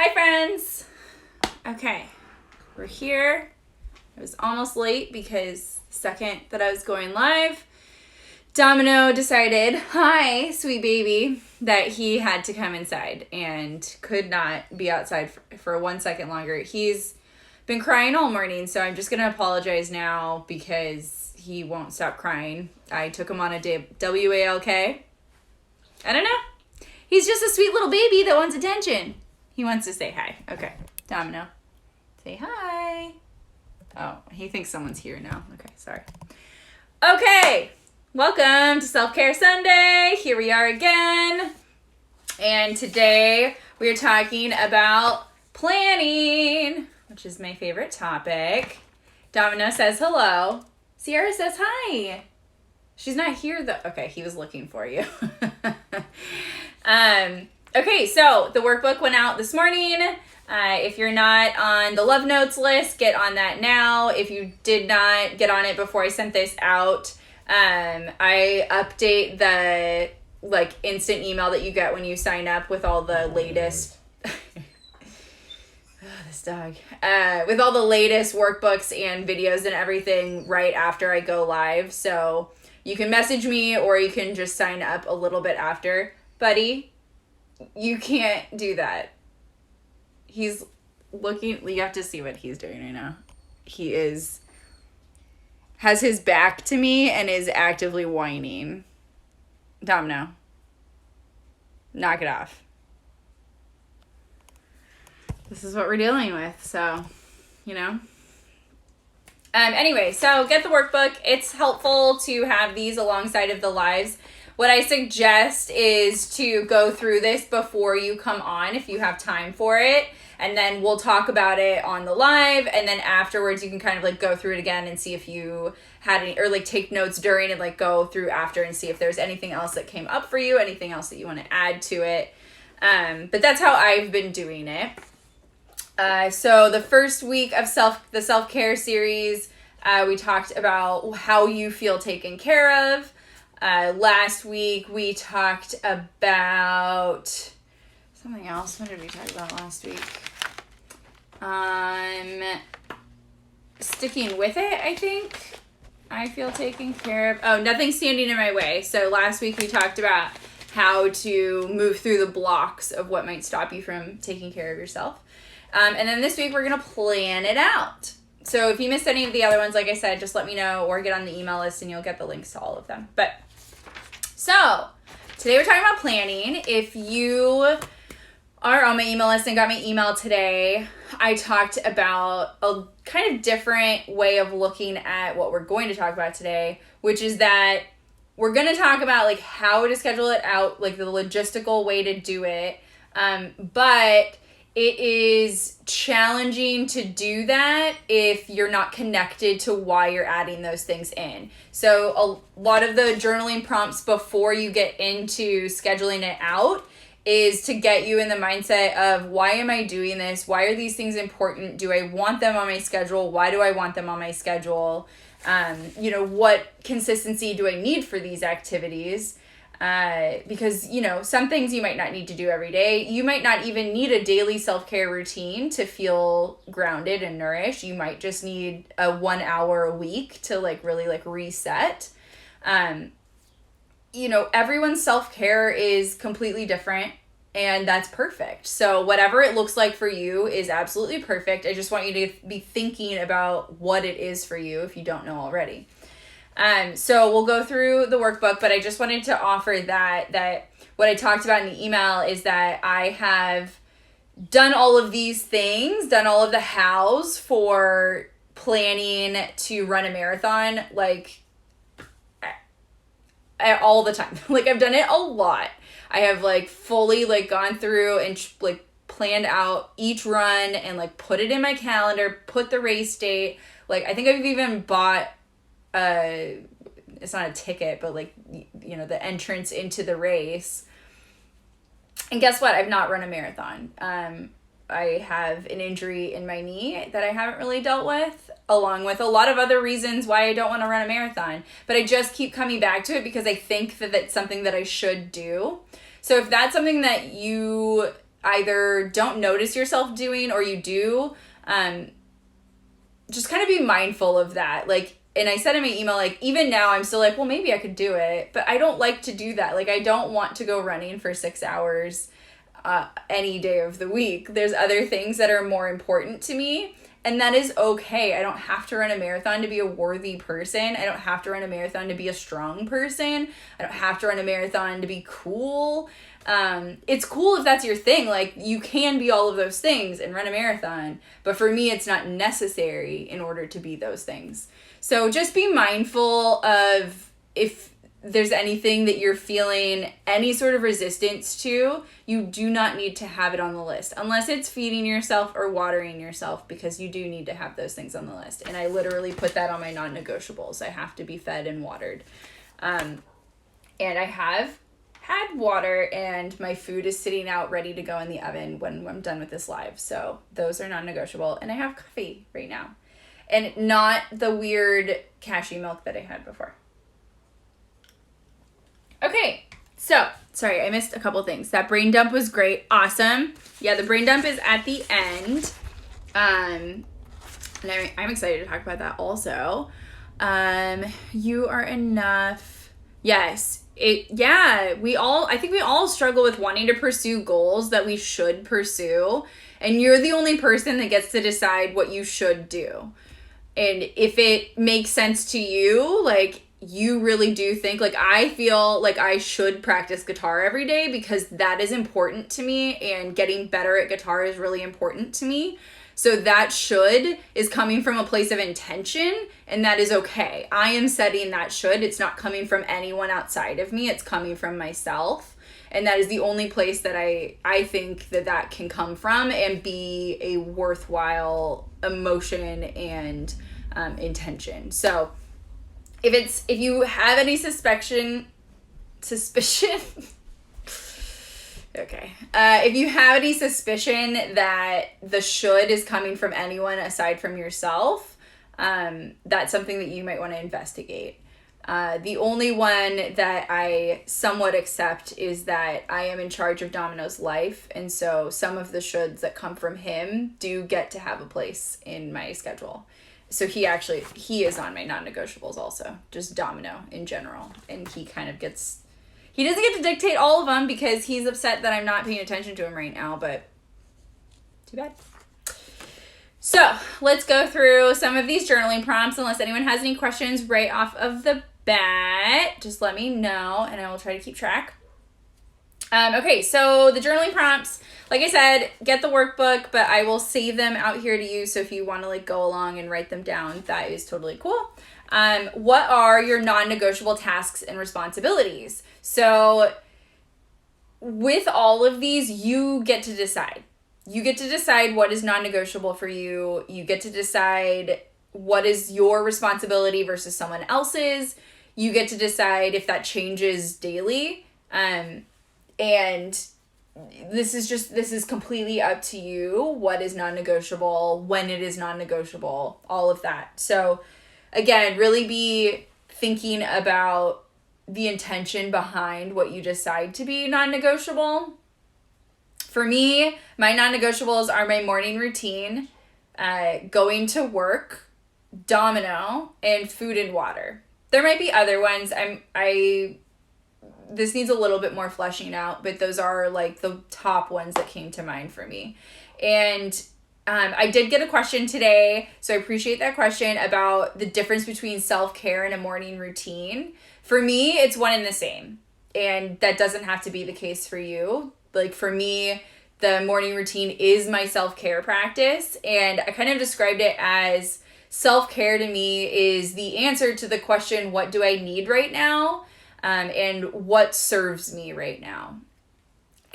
Hi friends! Okay, we're here. I was almost late because the second that I was going live, Domino decided, hi, sweet baby, that he had to come inside and could not be outside for 1 second longer. He's been crying all morning, so I'm just going to apologize now because he won't stop crying. I took him on a WALK. I don't know. He's just a sweet little baby that wants attention. He wants to say hi. Okay, Domino, say hi. Oh, he thinks someone's here now. Okay, sorry. Okay, welcome to Self-Care Sunday. Here we are again. And today we are talking about planning, which is my favorite topic. Domino says hello. Sierra says hi. She's not here though. Okay, he was looking for you. Okay, so the workbook went out this morning. If you're not on the Love Notes list, get on that now. If you did not get on it before I sent this out, I update the instant email that you get when you sign up with all the latest this dog. With all the latest workbooks and videos and everything right after I go live. So you can message me or you can just sign up a little bit after. Buddy, you can't do that. He's looking, you have to see what he's doing right now. He has his back to me and is actively whining. Domino, knock it off. This is what we're dealing with, so, Anyway, so get the workbook. It's helpful to have these alongside of the lives. What I suggest is to go through this before you come on if you have time for it. And then we'll talk about it on the live. And then afterwards, you can kind of go through it again and see if you had any, or take notes during and go through after and see if there's anything else that came up for you, anything else that you want to add to it. But that's how I've been doing it. So the first week of the self-care series, we talked about how you feel taken care of. Last week we talked about something else. What did we talk about last week? Sticking with it, I think. I feel taken care of. Oh, nothing standing in my way. So last week we talked about how to move through the blocks of what might stop you from taking care of yourself. And then this week we're going to plan it out. So if you missed any of the other ones, like I said, just let me know or get on the email list and you'll get the links to all of them. So today we're talking about planning. If you are on my email list and got my email today, I talked about a kind of different way of looking at what we're going to talk about today, which is that we're going to talk about how to schedule it out, the logistical way to do it. But it is challenging to do that if you're not connected to why you're adding those things in. So a lot of the journaling prompts before you get into scheduling it out is to get you in the mindset of, why am I doing this? Why are these things important? Do I want them on my schedule? Why do I want them on my schedule? What consistency do I need for these activities? Because, some things you might not need to do every day. You might not even need a daily self-care routine to feel grounded and nourished. You might just need a 1 hour a week to really reset. Everyone's self-care is completely different and that's perfect. So whatever it looks like for you is absolutely perfect. I just want you to be thinking about what it is for you if you don't know already. So we'll go through the workbook, but I just wanted to offer that what I talked about in the email is that I have done all of these things, done all of the hows for planning to run a marathon, all the time. I've done it a lot. I have fully gone through and planned out each run and put it in my calendar, put the race date. I think I've even bought it's not a ticket, but the entrance into the race. And guess what? I've not run a marathon. I have an injury in my knee that I haven't really dealt with, along with a lot of other reasons why I don't want to run a marathon. But I just keep coming back to it because I think that that's something that I should do. So if that's something that you either don't notice yourself doing or you do, just kind of be mindful of that. Like, and I said in my email, like, even now I'm still like, well, maybe I could do it, but I don't like to do that. Like, I don't want to go running for 6 hours any day of the week. There's other things that are more important to me, and that is okay. I don't have to run a marathon to be a worthy person. I don't have to run a marathon to be a strong person. I don't have to run a marathon to be cool. It's cool if that's your thing. Like, you can be all of those things and run a marathon, but for me, it's not necessary in order to be those things. So just be mindful of if there's anything that you're feeling any sort of resistance to. You do not need to have it on the list unless it's feeding yourself or watering yourself, because you do need to have those things on the list. And I literally put that on my non-negotiables. I have to be fed and watered. And I have had water, and my food is sitting out ready to go in the oven when I'm done with this live. So those are non-negotiable. And I have coffee right now, and not the weird cashew milk that I had before. Okay, so, sorry, I missed a couple things. That brain dump was great. Awesome. Yeah, the brain dump is at the end. And I'm excited to talk about that also. You are enough. Yes. I think we all struggle with wanting to pursue goals that we should pursue. And you're the only person that gets to decide what you should do. And if it makes sense to you, like, you really do think, like, I feel like I should practice guitar every day because that is important to me, and getting better at guitar is really important to me. So that should is coming from a place of intention, and that is okay. I am setting that should. It's not coming from anyone outside of me. It's coming from myself. And that is the only place that I think that can come from and be a worthwhile emotion and intention. So if you have any suspicion, okay. If you have any suspicion that the should is coming from anyone aside from yourself, that's something that you might want to investigate. The only one that I somewhat accept is that I am in charge of Domino's life, and so some of the shoulds that come from him do get to have a place in my schedule. So he is on my non-negotiables also, just Domino in general, and he doesn't get to dictate all of them because he's upset that I'm not paying attention to him right now, but too bad. So let's go through some of these journaling prompts. Unless anyone has any questions right off of the bat, just let me know and I will try to keep track. Okay, so the journaling prompts, like I said, get the workbook, but I will save them out here to you. So if you want to like go along and write them down, that is totally cool. What are your non-negotiable tasks and responsibilities? So with all of these, you get to decide. You get to decide what is non-negotiable for you. You get to decide what is your responsibility versus someone else's. You get to decide if that changes daily. And this is completely up to you. What is non-negotiable, when it is non-negotiable, all of that. So again, really be thinking about the intention behind what you decide to be non-negotiable. For me, my non-negotiables are my morning routine, going to work, Domino, and food and water. There might be other ones. This needs a little bit more fleshing out, but those are like the top ones that came to mind for me. And I did get a question today, so I appreciate that question, about the difference between self-care and a morning routine. For me, it's one and the same, and that doesn't have to be the case for you. Like for me, the morning routine is my self-care practice, and I kind of described it as self-care to me is the answer to the question, what do I need right now? And what serves me right now.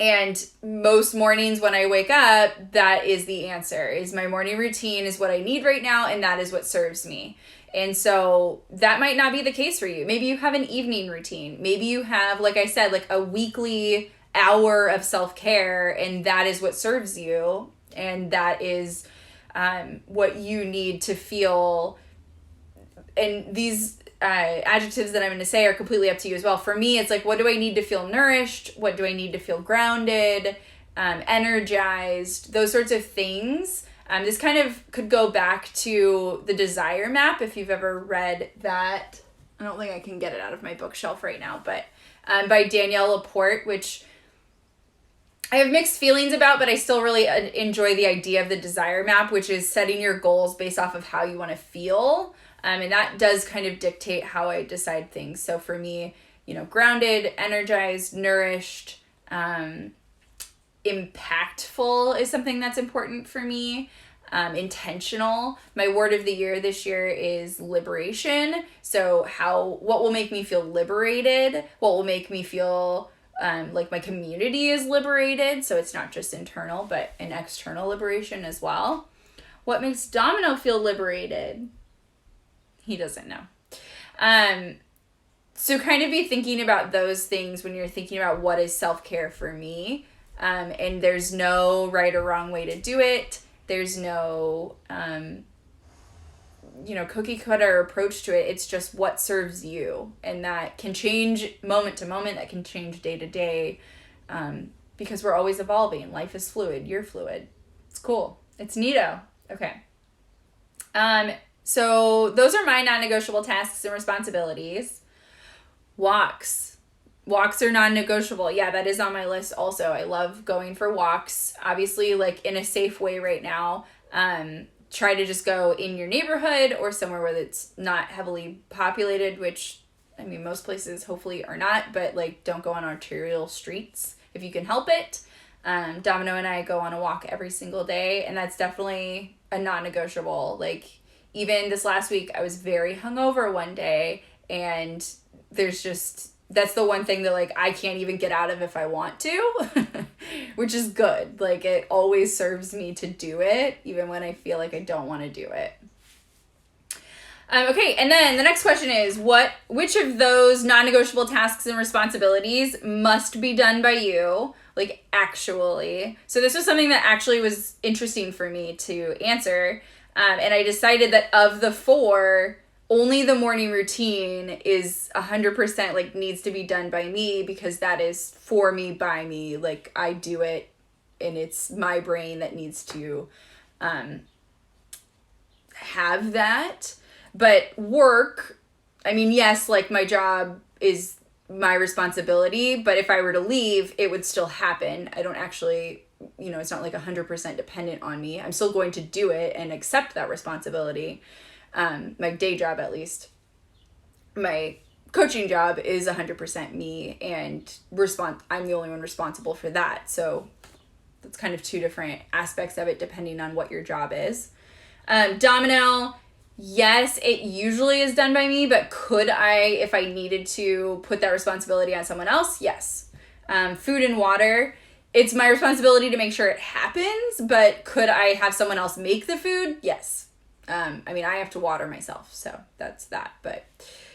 And most mornings when I wake up, that is the answer, is my morning routine is what I need right now, and that is what serves me. And so that might not be the case for you. Maybe you have an evening routine. Maybe you have, like I said, like a weekly hour of self-care, and that is what serves you. And that is what you need to feel. And these adjectives that I'm going to say are completely up to you as well. For me, it's like, what do I need to feel nourished? What do I need to feel grounded? energized, those sorts of things. This kind of could go back to the Desire Map, if you've ever read that. I don't think I can get it out of my bookshelf right now, but by Danielle Laporte, which I have mixed feelings about, but I still really enjoy the idea of the Desire Map, which is setting your goals based off of how you want to feel. And that does kind of dictate how I decide things. So for me, grounded, energized, nourished, impactful is something that's important for me. Intentional. My word of the year this year is liberation. So what will make me feel liberated? What will make me feel like my community is liberated? So it's not just internal, but an external liberation as well. What makes Domino feel liberated? He doesn't know. So kind of be thinking about those things when you're thinking about what is self-care for me. And there's no right or wrong way to do it. There's no, cookie cutter approach to it. It's just what serves you. And that can change moment to moment. That can change day to day. Because we're always evolving. Life is fluid. You're fluid. It's cool. It's neato. Okay. So those are my non-negotiable tasks and responsibilities. Walks. Walks are non-negotiable. Yeah, that is on my list also. I love going for walks. Obviously, like in a safe way right now. Try to just go in your neighborhood or somewhere where it's not heavily populated, which, I mean, most places hopefully are not, but like don't go on arterial streets if you can help it. Domino and I go on a walk every single day, and that's definitely a non-negotiable. Like even this last week, I was very hungover one day, and that's the one thing that like I can't even get out of if I want to, which is good. Like it always serves me to do it, even when I feel like I don't want to do it. Okay, and then the next question is, which of those non-negotiable tasks and responsibilities must be done by you? Like actually. So this was something that actually was interesting for me to answer. And I decided that of the 4, only the morning routine is 100% like needs to be done by me, because that is for me, by me. Like I do it, and it's my brain that needs to have that. But work, I mean, yes, like my job is my responsibility, but if I were to leave, it would still happen. I don't actually, it's not like 100% dependent on me. I'm still going to do it and accept that responsibility. My day job, at least. My coaching job is 100% me, and I'm the only one responsible for that. So that's kind of 2 different aspects of it depending on what your job is. Domino, yes, it usually is done by me, but could I, if I needed to, put that responsibility on someone else? Yes. Food and water, it's my responsibility to make sure it happens, but could I have someone else make the food? Yes. I mean, I have to water myself, so that's that. But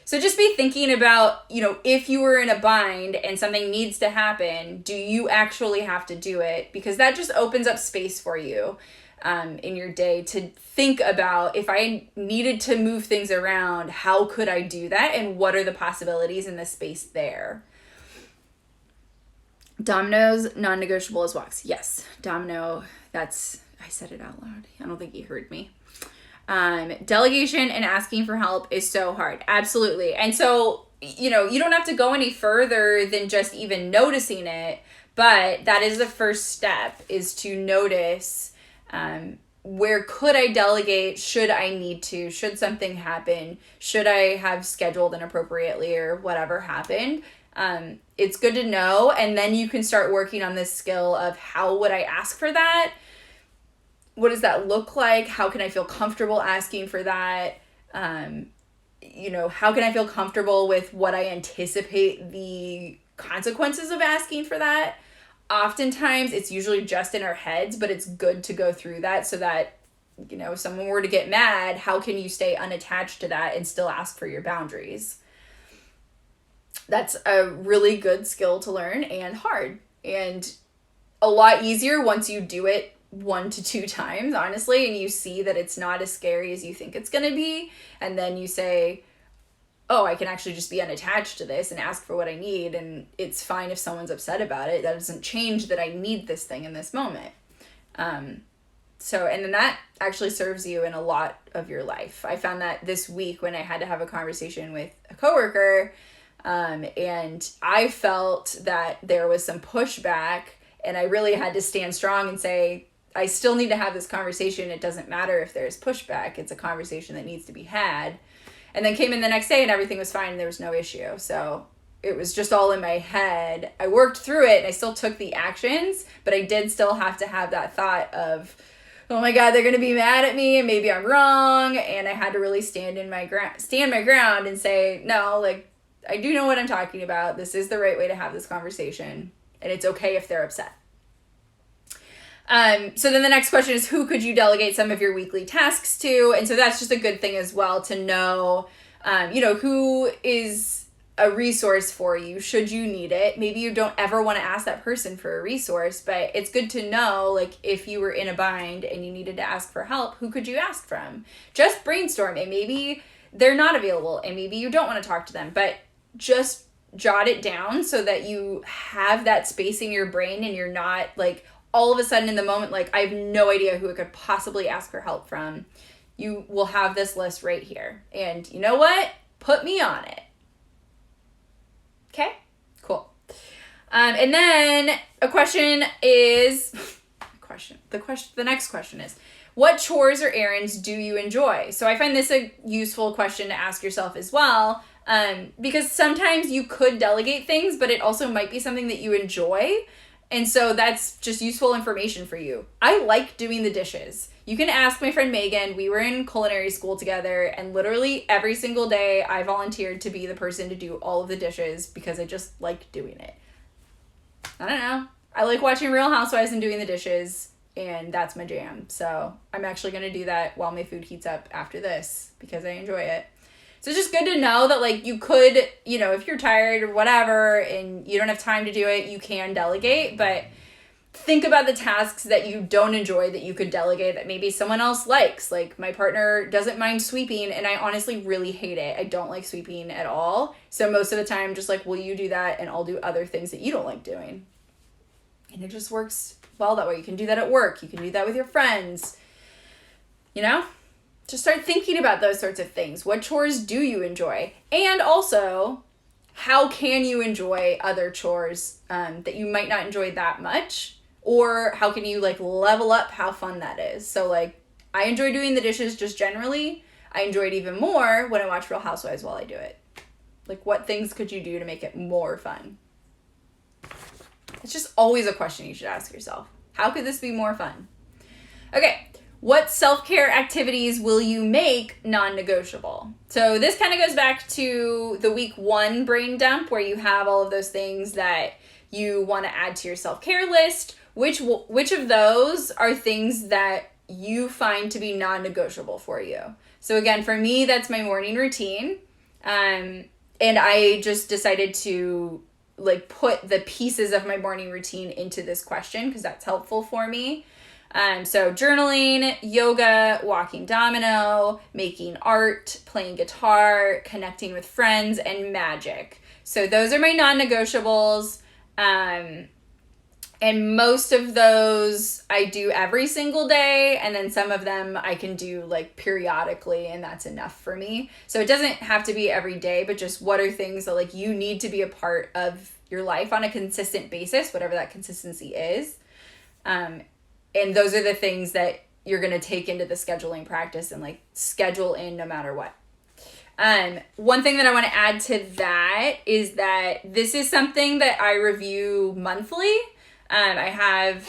so just be thinking about, if you were in a bind and something needs to happen, do you actually have to do it? Because that just opens up space for you in your day to think about, if I needed to move things around, how could I do that? And what are the possibilities in the space there? Domino's non-negotiable is walks. Yes, Domino, I said it out loud. I don't think he heard me. Delegation and asking for help is so hard. Absolutely. And so, you don't have to go any further than just even noticing it, but that is the first step, is to notice, where could I delegate? Should I need to? Should something happen? Should I have scheduled inappropriately or whatever happened? It's good to know. And then you can start working on this skill of, how would I ask for that? What does that look like? How can I feel comfortable asking for that? How can I feel comfortable with what I anticipate the consequences of asking for that? Oftentimes, it's usually just in our heads, but it's good to go through that so that, if someone were to get mad, how can you stay unattached to that and still ask for your boundaries? That's a really good skill to learn, and hard, and a lot easier once you do it 1 to 2 times, honestly, and you see that it's not as scary as you think it's going to be. And then you say, oh, I can actually just be unattached to this and ask for what I need, and it's fine if someone's upset about it. That doesn't change that I need this thing in this moment. So, and then that actually serves you in a lot of your life. I found that this week when I had to have a conversation with a coworker, and I felt that there was some pushback, and I really had to stand strong and say, I still need to have this conversation. It doesn't matter if there's pushback. It's a conversation that needs to be had. And then came in the next day and everything was fine and there was no issue. So it was just all in my head. I worked through it and I still took the actions, but I did still have to have that thought of, oh my God, they're going to be mad at me and maybe I'm wrong. And I had to really stand my ground and say, no, like, I do know what I'm talking about. This is the right way to have this conversation. And it's okay if they're upset. So then the next question is, who could you delegate some of your weekly tasks to? And so that's just a good thing as well to know, who is a resource for you should you need it. Maybe you don't ever want to ask that person for a resource, but it's good to know, like, if you were in a bind and you needed to ask for help, who could you ask from? Just brainstorm, and maybe they're not available and maybe you don't want to talk to them, but just jot it down so that you have that space in your brain and you're not like all of a sudden in the moment, like, I have no idea who I could possibly ask for help from. You will have this list right here. And you know what? Put me on it. Okay? Cool. And then a question is, the next question is, what chores or errands do you enjoy? So I find this a useful question to ask yourself as well, because sometimes you could delegate things, but it also might be something that you enjoy. And so that's just useful information for you. I like doing the dishes. You can ask my friend Megan. We were in culinary school together, and literally every single day I volunteered to be the person to do all of the dishes because I just like doing it. I don't know. I like watching Real Housewives and doing the dishes, and that's my jam. So I'm actually going to do that while my food heats up after this because I enjoy it. So it's just good to know that, like, you could, if you're tired or whatever and you don't have time to do it, you can delegate. But think about the tasks that you don't enjoy that you could delegate that maybe someone else likes. Like, my partner doesn't mind sweeping, and I honestly really hate it. I don't like sweeping at all. So most of the time, just like, will you do that? And I'll do other things that you don't like doing. And it just works well that way. You can do that at work. You can do that with your friends. Just start thinking about those sorts of things. What chores do you enjoy? And also, how can you enjoy other chores that you might not enjoy that much? Or how can you, like, level up how fun that is? So, like, I enjoy doing the dishes just generally. I enjoy it even more when I watch Real Housewives while I do it. Like, what things could you do to make it more fun? It's just always a question you should ask yourself. How could this be more fun? Okay. What self-care activities will you make non-negotiable? So this kind of goes back to the week 1 brain dump where you have all of those things that you want to add to your self-care list. Which of those are things that you find to be non-negotiable for you? So again, for me, that's my morning routine. And I just decided to, like, put the pieces of my morning routine into this question because that's helpful for me. So journaling, yoga, walking domino, making art, playing guitar, connecting with friends, and magic. So those are my non-negotiables. And most of those I do every single day. And then some of them I can do, like, periodically, and that's enough for me. So it doesn't have to be every day, but just what are things that, like, you need to be a part of your life on a consistent basis, whatever that consistency is. And those are the things that you're going to take into the scheduling practice and, like, schedule in no matter what. One thing that I want to add to that is that this is something that I review monthly. I have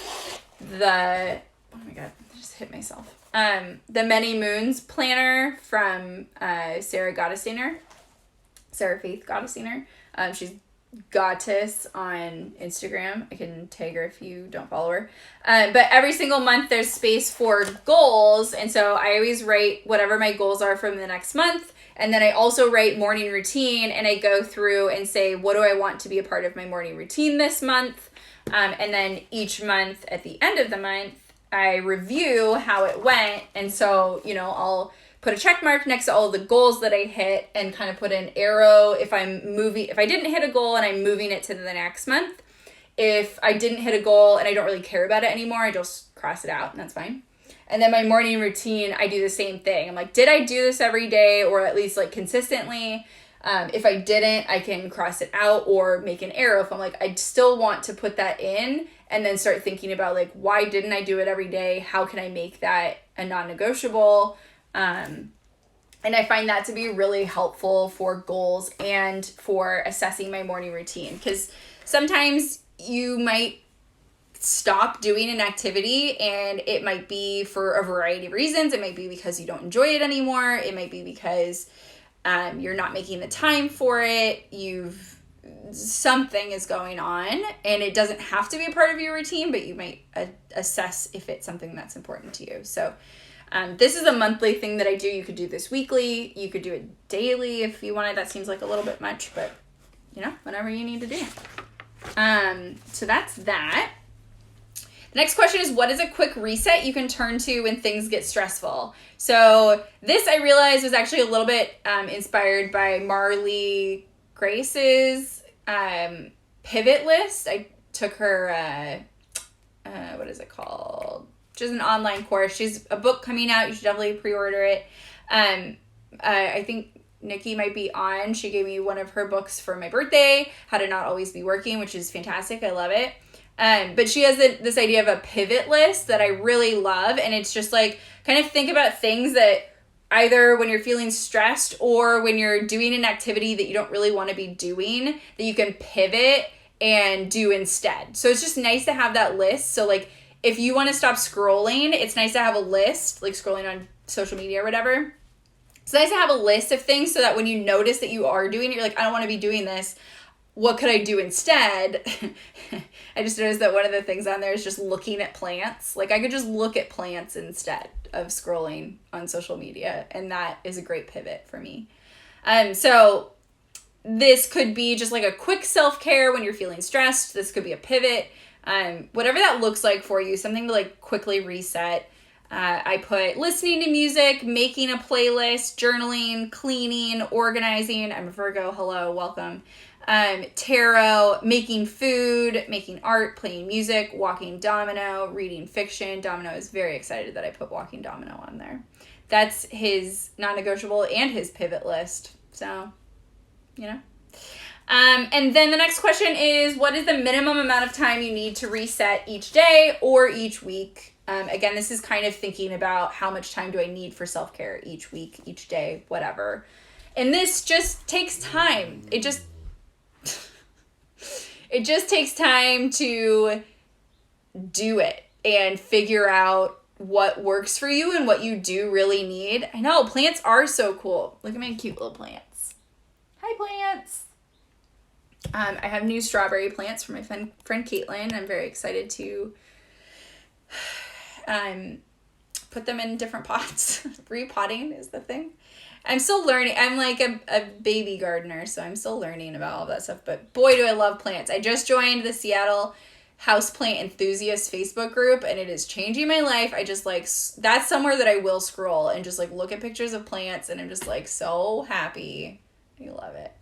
oh my God, I just hit myself. The Many Moons planner from Sarah Faith Gottesdienst. She's Goddess on Instagram. I can tag her if you don't follow her. But every single month there's space for goals. And so I always write whatever my goals are from the next month. And then I also write morning routine, and I go through and say, what do I want to be a part of my morning routine this month? And then each month at the end of the month, I review how it went. And so, I'll put a check mark next to all of the goals that I hit and kind of put an arrow if I didn't hit a goal and I'm moving it to the next month. If I didn't hit a goal and I don't really care about it anymore, I just cross it out and that's fine. And then my morning routine, I do the same thing. I'm like, did I do this every day or at least like consistently? If I didn't, I can cross it out or make an arrow. If I'm like, I still want to put that in and then start thinking about like, why didn't I do it every day? How can I make that a non-negotiable? And I find that to be really helpful for goals and for assessing my morning routine. Because sometimes you might stop doing an activity and it might be for a variety of reasons. It might be because you don't enjoy it anymore. It might be because you're not making the time for it. Something is going on and it doesn't have to be a part of your routine, but you might assess if it's something that's important to you. So this is a monthly thing that I do. You could do this weekly. You could do it daily if you wanted. That seems like a little bit much, but whatever you need to do. So that's that. The next question is, what is a quick reset you can turn to when things get stressful? So this I realized was actually a little bit inspired by Marley Grace's pivot list. I took her, what is it called? Just an online course. She's a book coming out. You should definitely pre-order it. I think Nikki might be on. She gave me one of her books for my birthday, How to Not Always Be Working, which is fantastic. I love it. But she has this idea of a pivot list that I really love. And it's just like, kind of think about things that either when you're feeling stressed or when you're doing an activity that you don't really want to be doing, that you can pivot and do instead. So it's just nice to have that list. So like, if you want to stop scrolling, it's nice to have a list, like scrolling on social media or whatever. It's nice to have a list of things so that when you notice that you are doing it, you're like, I don't want to be doing this. What could I do instead? I just noticed that one of the things on there is just looking at plants. Like I could just look at plants instead of scrolling on social media. And that is a great pivot for me. So this could be just like a quick self-care when you're feeling stressed. This could be a pivot. Whatever that looks like for you, something to like quickly reset. I put listening to music, making a playlist, journaling, cleaning, organizing. I'm a Virgo. Hello, welcome. Tarot, making food, making art, playing music, walking domino, reading fiction. Domino is very excited that I put walking domino on there. That's his non-negotiable and his pivot list. So, and then the next question is, what is the minimum amount of time you need to reset each day or each week? Again, this is kind of thinking about how much time do I need for self-care each week, each day, whatever. And this just takes time. It just takes time to do it and figure out what works for you and what you do really need. I know, plants are so cool. Look at my cute little plants. Hi, plants. I have new strawberry plants from my friend Caitlin. I'm very excited to put them in different pots. Repotting is the thing. I'm still learning. I'm like a baby gardener, so I'm still learning about all that stuff. But boy, do I love plants. I just joined the Seattle Houseplant Enthusiast Facebook group, and it is changing my life. I just like, that's somewhere that I will scroll and just like look at pictures of plants, and I'm just like so happy. I love it.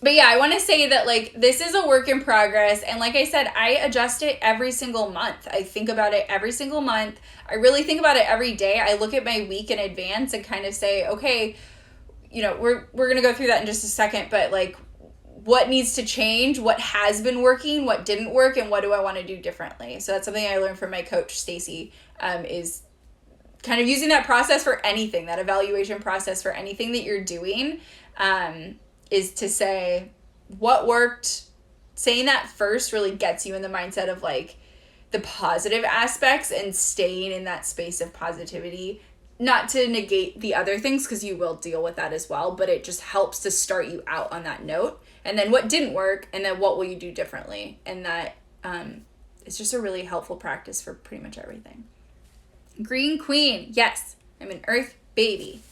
But yeah, I want to say that like this is a work in progress. And like I said, I adjust it every single month. I think about it every single month. I really think about it every day. I look at my week in advance and kind of say, okay, we're going to go through that in just a second. But like what needs to change, what has been working, what didn't work, and what do I want to do differently? So that's something I learned from my coach, Stacy, is kind of using that process for anything, that evaluation process for anything that you're doing. Is to say what worked. Saying that first really gets you in the mindset of like the positive aspects and staying in that space of positivity, not to negate the other things because you will deal with that as well, but it just helps to start you out on that note. And then what didn't work, and then what will you do differently? And that it's just a really helpful practice for pretty much everything. Green Queen. Yes, I'm an earth baby.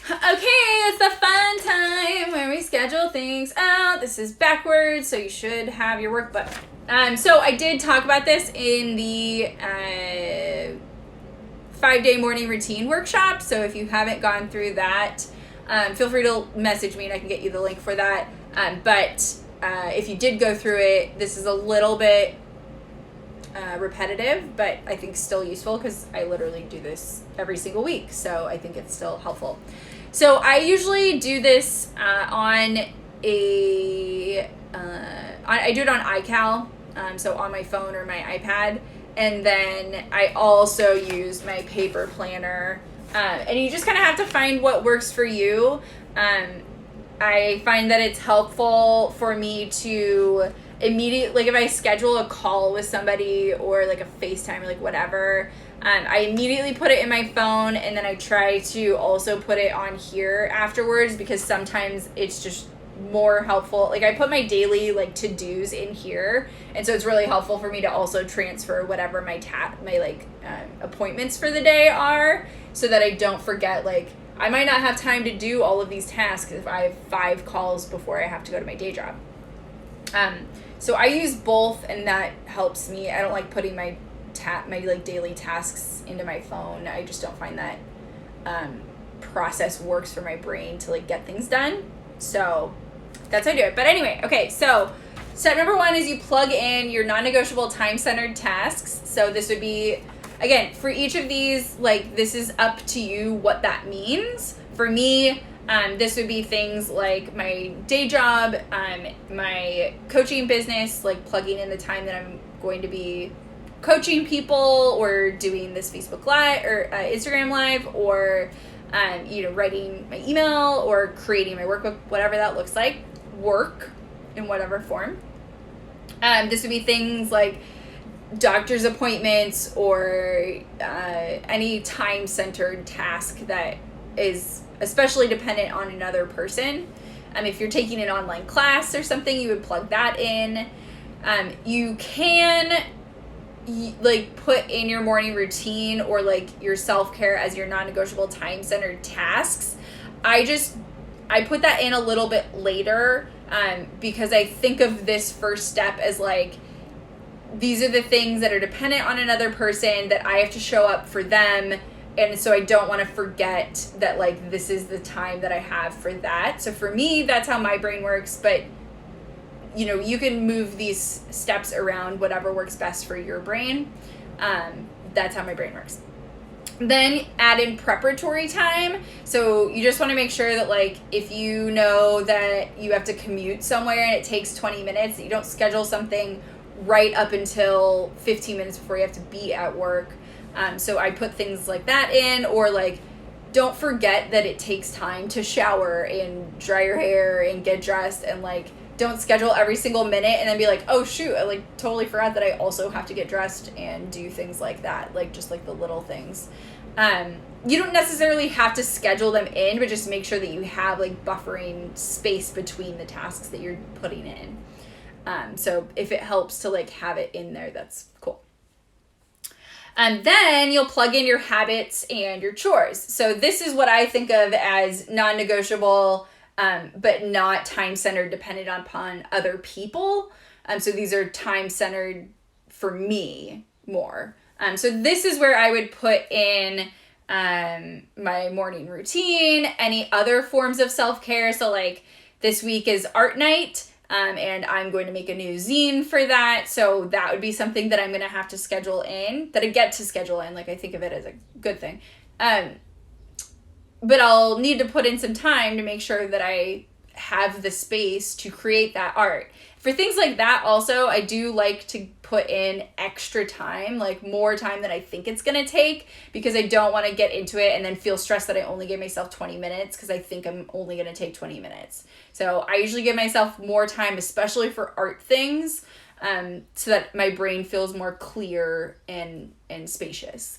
Okay, it's the fun time where we schedule things out. This is backwards, so you should have your workbook. So I did talk about this in the 5-day morning routine workshop. So if you haven't gone through that, feel free to message me and I can get you the link for that. But if you did go through it, this is a little bit repetitive, but I think still useful because I literally do this every single week. So I think it's still helpful. So I usually do this I do it on iCal, so on my phone or my iPad. And then I also use my paper planner. And you just kind of have to find what works for you. I find that it's helpful for me to immediately, like if I schedule a call with somebody or like a FaceTime or like whatever, I immediately put it in my phone, and then I try to also put it on here afterwards, because sometimes it's just more helpful. Like I put my daily like to-dos in here, and so it's really helpful for me to also transfer whatever my appointments for the day are, so that I don't forget. Like I might not have time to do all of these tasks if I have 5 calls before I have to go to my day job. So I use both, and that helps me. I don't like putting my like daily tasks into my phone. I just don't find that process works for my brain to like get things done. So that's how I do it. But anyway, okay, so step number 1 is you plug in your non-negotiable time-centered tasks. So this would be, again, for each of these, like this is up to you what that means. For me, this would be things like my day job, my coaching business, like plugging in the time that I'm going to be coaching people or doing this Facebook Live or Instagram Live, or writing my email or creating my workbook, whatever that looks like, work in whatever form. This would be things like doctor's appointments or any time-centered task that is especially dependent on another person. If you're taking an online class or something, you would plug that in. You can like put in your morning routine or like your self-care as your non-negotiable time-centered tasks. I put that in a little bit later because I think of this first step as like, these are the things that are dependent on another person that I have to show up for them. And so I don't want to forget that like this is the time that I have for that. So for me, that's how my brain works. But you can move these steps around whatever works best for your brain. That's how my brain works. Then add in preparatory time. So you just want to make sure that like if you know that you have to commute somewhere and it takes 20 minutes, that you don't schedule something right up until 15 minutes before you have to be at work. So I put things like that in, or like don't forget that it takes time to shower and dry your hair and get dressed, and like don't schedule every single minute and then be like, oh shoot, I like totally forgot that I also have to get dressed and do things like that. Like just like the little things. You don't necessarily have to schedule them in, but just make sure that you have like buffering space between the tasks that you're putting in. So if it helps to like have it in there, that's cool. And then you'll plug in your habits and your chores. So this is what I think of as non-negotiable, but not time-centered, dependent upon other people. So these are time-centered for me more. So this is where I would put in my morning routine, any other forms of self-care. So like this week is art night. And I'm going to make a new zine for that. So that would be something that I'm going to have to schedule in, that I get to schedule in. Like I think of it as a good thing. But I'll need to put in some time to make sure that I have the space to create that art. For things like that also, I do like to put in extra time, like more time than I think it's going to take, because I don't want to get into it and then feel stressed that I only gave myself 20 minutes because I think I'm only going to take 20 minutes. So I usually give myself more time, especially for art things, so that my brain feels more clear and spacious.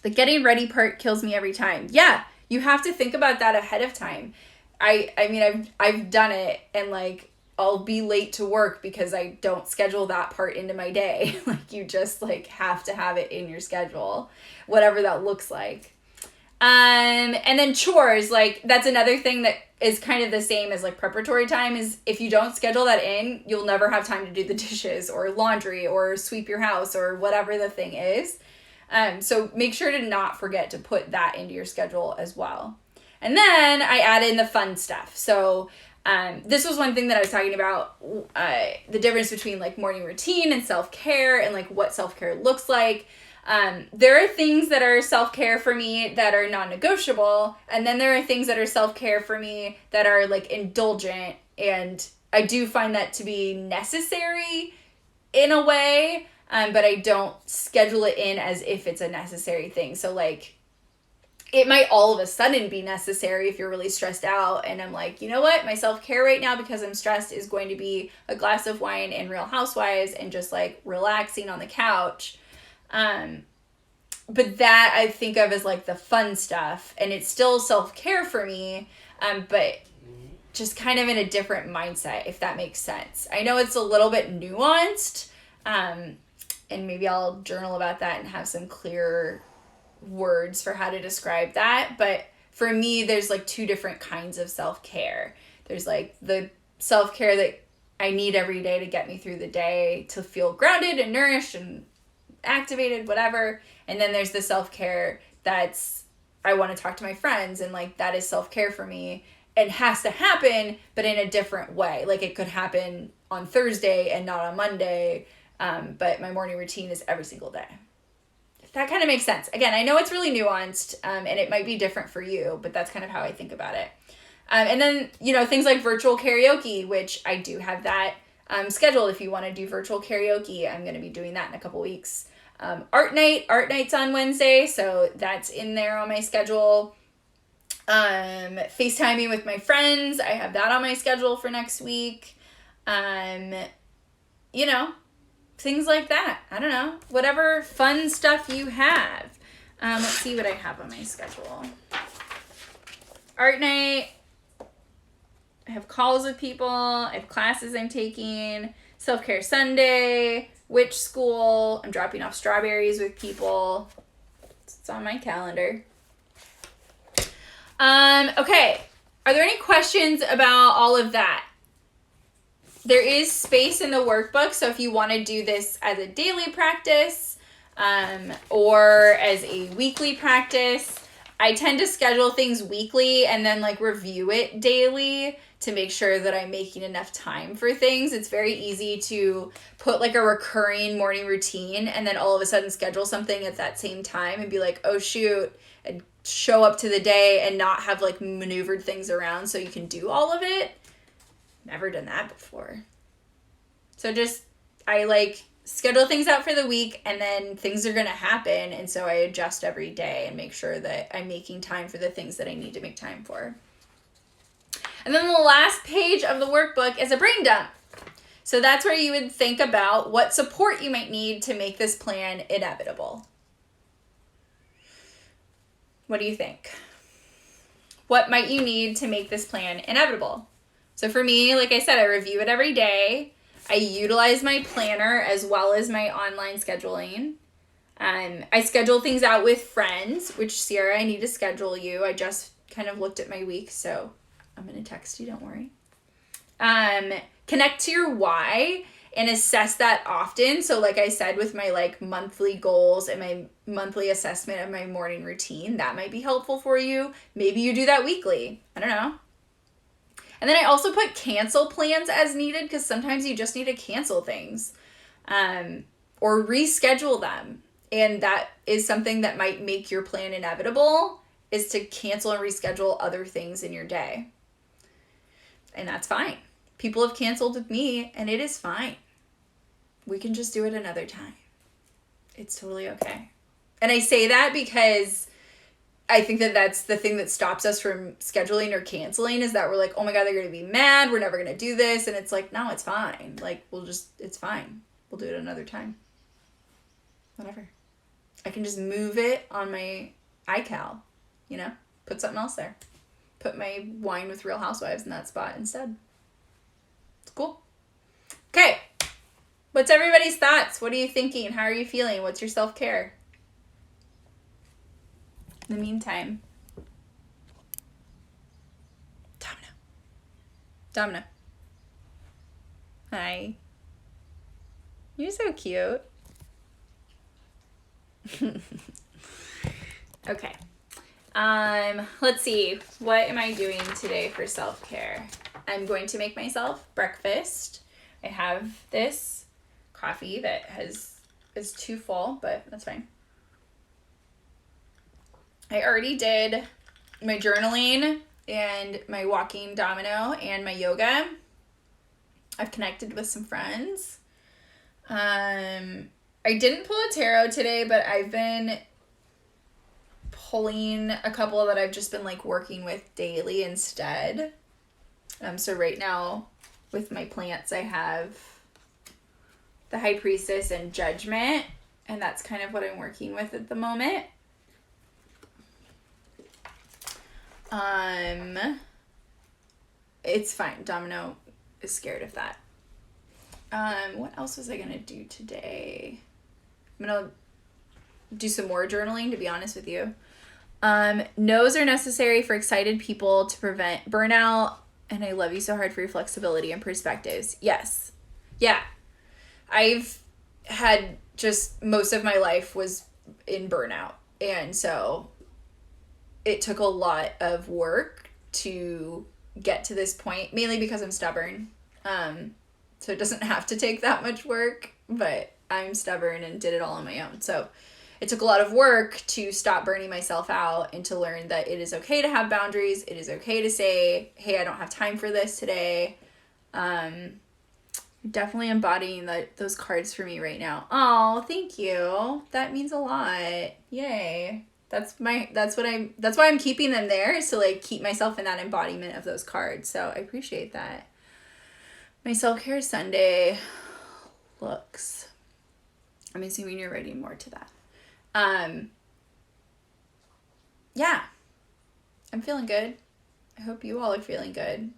The getting ready part kills me every time. Yeah, you have to think about that ahead of time. I mean, I've done it, and like I'll be late to work because I don't schedule that part into my day. Like you just like have to have it in your schedule, whatever that looks like. And then chores, like that's another thing that is kind of the same as like preparatory time, is if you don't schedule that in, you'll never have time to do the dishes or laundry or sweep your house or whatever the thing is. So make sure to not forget to put that into your schedule as well. And then I add in the fun stuff. So this was one thing that I was talking about, the difference between like morning routine and self-care and like what self-care looks like. There are things that are self-care for me that are non-negotiable. And then there are things that are self-care for me that are like indulgent. And I do find that to be necessary in a way, but I don't schedule it in as if it's a necessary thing. So like, it might all of a sudden be necessary if you're really stressed out. And I'm like, you know what? My self-care right now because I'm stressed is going to be a glass of wine and Real Housewives and just like relaxing on the couch. But that I think of as like the fun stuff, and it's still self-care for me, but just kind of in a different mindset, if that makes sense. I know it's a little bit nuanced, and maybe I'll journal about that and have some clearer words for how to describe that. But for me, there's like two different kinds of self-care. There's like the self-care that I need every day to get me through the day to feel grounded and nourished and activated, whatever. And then there's the self-care that's, I want to talk to my friends, and like that is self-care for me. It has to happen, but in a different way. Like it could happen on Thursday and not on Monday, but my morning routine is every single day. If that kind of makes sense. Again, I know it's really nuanced, and it might be different for you, but that's kind of how I think about it. And then, you know, things like virtual karaoke, which I do have that scheduled. If you want to do virtual karaoke, I'm going to be doing that in a couple weeks. Art night's on Wednesday, so that's in there on my schedule. FaceTiming with my friends, I have that on my schedule for next week. You know, things like that. I don't know, whatever fun stuff you have. Let's see what I have on my schedule. Art night, I have calls with people, I have classes I'm taking, self-care Sunday, witch school, I'm dropping off strawberries with people. It's on my calendar. Okay. Are there any questions about all of that? There is space in the workbook, so if you want to do this as a daily practice, or as a weekly practice, I tend to schedule things weekly and then like review it daily to make sure that I'm making enough time for things. It's very easy to put like a recurring morning routine and then all of a sudden schedule something at that same time and be like, oh shoot, and show up to the day and not have like maneuvered things around so you can do all of it. Never done that before. So just, I like schedule things out for the week and then things are going to happen. And so I adjust every day and make sure that I'm making time for the things that I need to make time for. And then the last page of the workbook is a brain dump. So that's where you would think about what support you might need to make this plan inevitable. What do you think? What might you need to make this plan inevitable? So for me, like I said, I review it every day. I utilize my planner as well as my online scheduling. I schedule things out with friends, which Sierra, I need to schedule you. I just kind of looked at my week, so I'm going to text you, don't worry. Connect to your why and assess that often. So like I said, with my like monthly goals and my monthly assessment of my morning routine, that might be helpful for you. Maybe you do that weekly. I don't know. And then I also put cancel plans as needed because sometimes you just need to cancel things or reschedule them. And that is something that might make your plan inevitable, is to cancel and reschedule other things in your day. And that's fine. People have canceled with me and it is fine. We can just do it another time. It's totally okay. And I say that because I think that that's the thing that stops us from scheduling or canceling, is that we're like, oh my God, they're going to be mad. We're never going to do this. And it's like, no, it's fine. Like, it's fine. We'll do it another time. Whatever. I can just move it on my iCal, you know, put something else there. Put my wine with Real Housewives in that spot instead. It's cool. Okay. What's everybody's thoughts? What are you thinking? How are you feeling? What's your self-care? In the meantime, Domino. Hi. You're so cute. Okay. Let's see. What am I doing today for self-care? I'm going to make myself breakfast. I have this coffee that is too full, but that's fine. I already did my journaling and my walking domino and my yoga. I've connected with some friends. I didn't pull a tarot today, but I've been pulling a couple that I've just been like working with daily instead. So right now with my plants, I have the High Priestess and Judgment, and that's kind of what I'm working with at the moment. It's fine. Domino is scared of that. What else was I gonna do today? I'm gonna do some more journaling, to be honest with you. No's are necessary for excited people to prevent burnout, and I love you so hard for your flexibility and perspectives. Yes. Yeah. I've had just most of my life was in burnout, and so it took a lot of work to get to this point, mainly because I'm stubborn. So it doesn't have to take that much work, but I'm stubborn and did it all on my own. So it took a lot of work to stop burning myself out and to learn that it is okay to have boundaries. It is okay to say, hey, I don't have time for this today. Definitely embodying those cards for me right now. Oh, thank you. That means a lot. Yay. That's why I'm keeping them there, is to like keep myself in that embodiment of those cards. So I appreciate that. My self-care Sunday looks, I'm assuming you're writing more to that. Yeah, I'm feeling good. I hope you all are feeling good.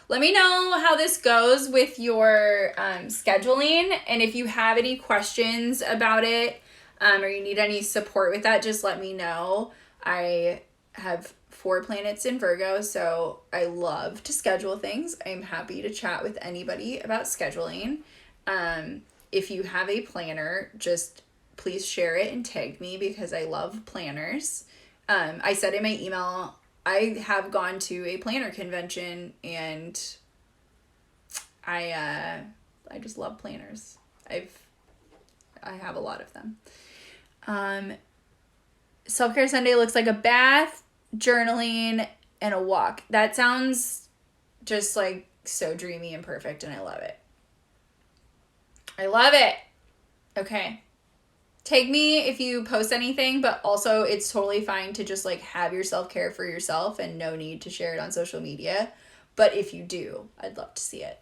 Let me know how this goes with your scheduling, and if you have any questions about it, or you need any support with that, just let me know. I have 4 planets in Virgo, so I love to schedule things. I'm happy to chat with anybody about scheduling. If you have a planner, just please share it and tag me, because I love planners. I said in my email, I have gone to a planner convention, and I just love planners. I have a lot of them. Self-care Sunday looks like a bath, journaling, and a walk. That sounds just like so dreamy and perfect, and I love it. I love it. Okay. Tag me if you post anything, but also it's totally fine to just like have your self-care for yourself and no need to share it on social media. But if you do, I'd love to see it.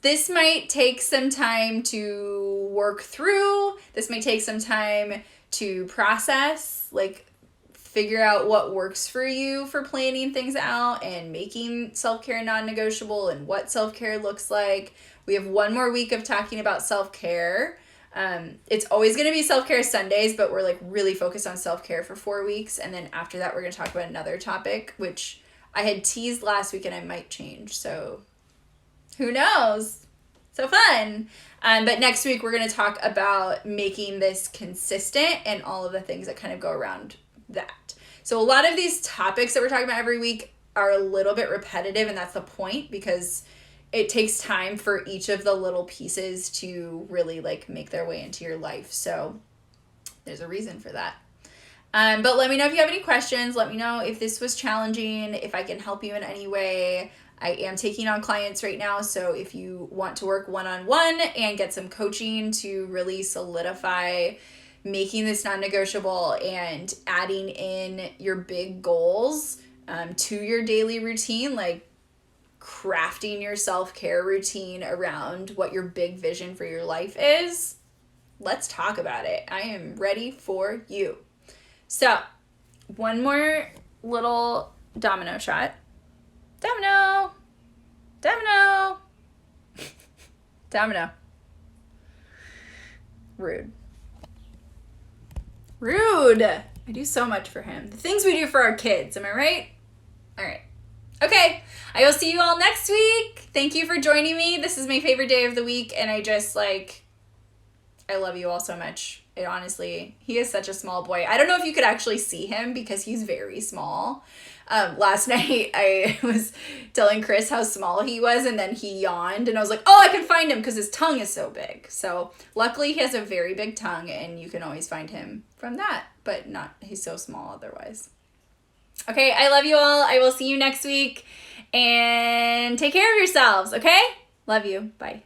This might take some time to work through. This might take some time to process, like figure out what works for you for planning things out and making self-care non-negotiable and what self-care looks like. We have 1 more week of talking about self-care. It's always going to be self-care Sundays, but we're like really focused on self-care for 4 weeks. And then after that, we're going to talk about another topic, which I had teased last week and I might change. So who knows? So fun. But next week, we're going to talk about making this consistent and all of the things that kind of go around that. So a lot of these topics that we're talking about every week are a little bit repetitive, and that's the point, because it takes time for each of the little pieces to really like make their way into your life. So there's a reason for that. But let me know if you have any questions. Let me know if this was challenging, if I can help you in any way. I am taking on clients right now, so if you want to work one-on-one and get some coaching to really solidify making this non-negotiable and adding in your big goals to your daily routine, like crafting your self-care routine around what your big vision for your life is, let's talk about it. I am ready for you. So, 1 more little domino shot. Domino. Domino. Domino. Rude. Rude. I do so much for him. The things we do for our kids. Am I right? All right. Okay. I will see you all next week. Thank you for joining me. This is my favorite day of the week, and I I love you all so much. It honestly, he is such a small boy. I don't know if you could actually see him because he's very small. Last night I was telling Chris how small he was, and then he yawned, and I was like, oh, I can find him because his tongue is so big. So luckily he has a very big tongue, and you can always find him from that, but not, he's so small otherwise. Okay, I love you all. I will see you next week, and take care of yourselves, okay? Love you. Bye.